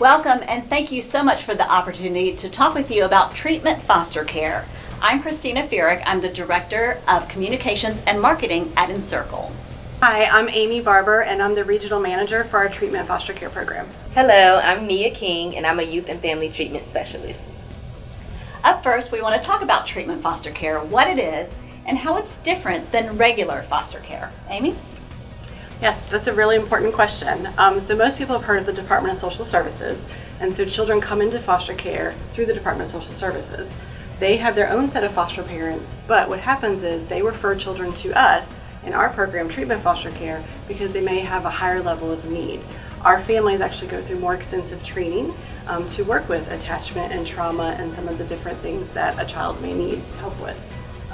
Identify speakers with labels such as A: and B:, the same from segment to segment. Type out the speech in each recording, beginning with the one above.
A: Welcome, and thank you so much for the opportunity to talk with you about treatment foster care. I'm Christina Fierick. I'm the Director of Communications and Marketing at Encircle.
B: Hi, I'm Amy Barber, and I'm the Regional Manager for our Treatment Foster Care Program.
C: Hello, I'm Nia King, and I'm a Youth and Family Treatment Specialist.
A: Up first, we want to talk about treatment foster care, what it is, and how it's different than regular foster care. Amy?
B: Yes, that's a really important question. So most people have heard of the Department of Social Services, and so children come into foster care through the Department of Social Services. They have their own set of foster parents, but what happens is they refer children to us in our program, Treatment Foster Care, because they may have a higher level of need. Our families actually go through more extensive training to work with attachment and trauma and some of the different things that a child may need help with.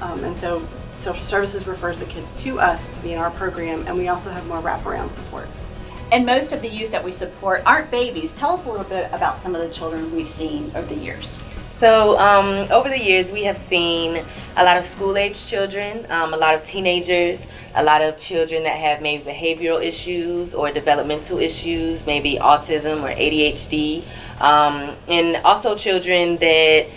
B: And so Social Services refers the kids to us to be in our program, and we also have more wraparound support.
A: And most of the youth that we support aren't babies. Tell us a little bit about some of the children we've seen over the years.
C: So over the years, we have seen a lot of school-age children, a lot of teenagers, a lot of children that have maybe behavioral issues or developmental issues, maybe autism or ADHD, and also children that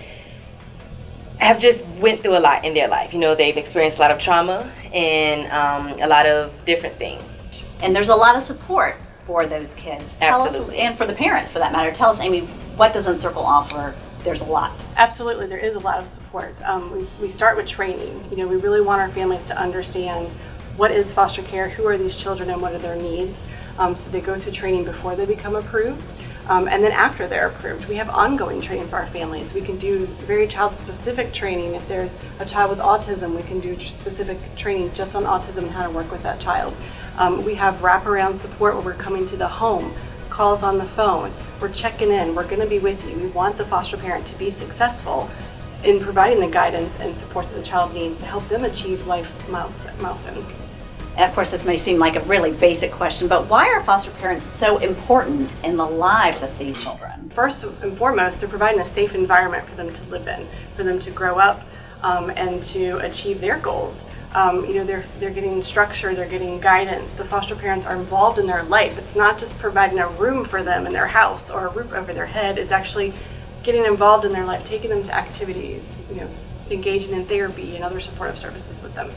C: have just went through a lot in their life. You know, they've experienced a lot of trauma and a lot of different things.
A: And there's a lot of support for those kids.
C: Absolutely.
A: And for the parents, for that matter. Tell us, Amy, what does Encircle offer? There's a lot.
B: Absolutely, there is a lot of support. We start with training. You know, we really want our families to understand what is foster care, who are these children, and what are their needs. So they go through training before they become approved. And then after they're approved, we have ongoing training for our families. We can do very child-specific training. If there's a child with autism, we can do specific training just on autism and how to work with that child. We have wraparound support where we're coming to the home, calls on the phone, we're checking in, we're going to be with you. We want the foster parent to be successful in providing the guidance and support that the child needs to help them achieve life milestones.
A: And of course, this may seem like a really basic question, but why are foster parents so important in the lives of these children?
B: First and foremost, they're providing a safe environment for them to live in, for them to grow up and to achieve their goals. You know, they're getting structure, they're getting guidance. The foster parents are involved in their life. It's not just providing a room for them in their house or a roof over their head. It's actually getting involved in their life, taking them to activities, you know, engaging in therapy and other supportive services with them.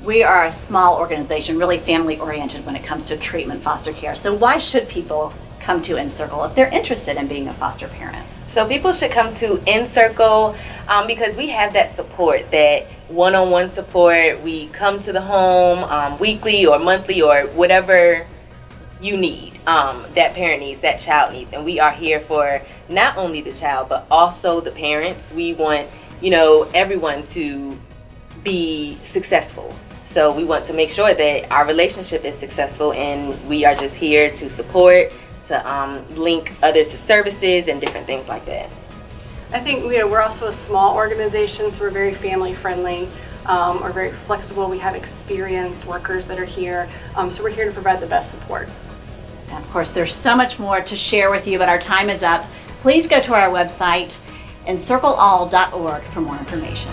A: We are a small organization, really family-oriented when it comes to treatment foster care. So why should people come to Encircle if they're interested in being a foster parent?
C: So people should come to Encircle because we have that support, that one-on-one support. We come to the home weekly or monthly or whatever you need, that parent needs, that child needs. And we are here for not only the child, but also the parents. We want, you know, everyone to be successful. So we want to make sure that our relationship is successful, and we are just here to support, to link others to services and different things like that.
B: I think, you know, we're also a small organization, so we're very family friendly. We're very flexible. We have experienced workers that are here, so we're here to provide the best support.
A: And of course, there's so much more to share with you, but our time is up. Please go to our website, encircleall.org, for more information.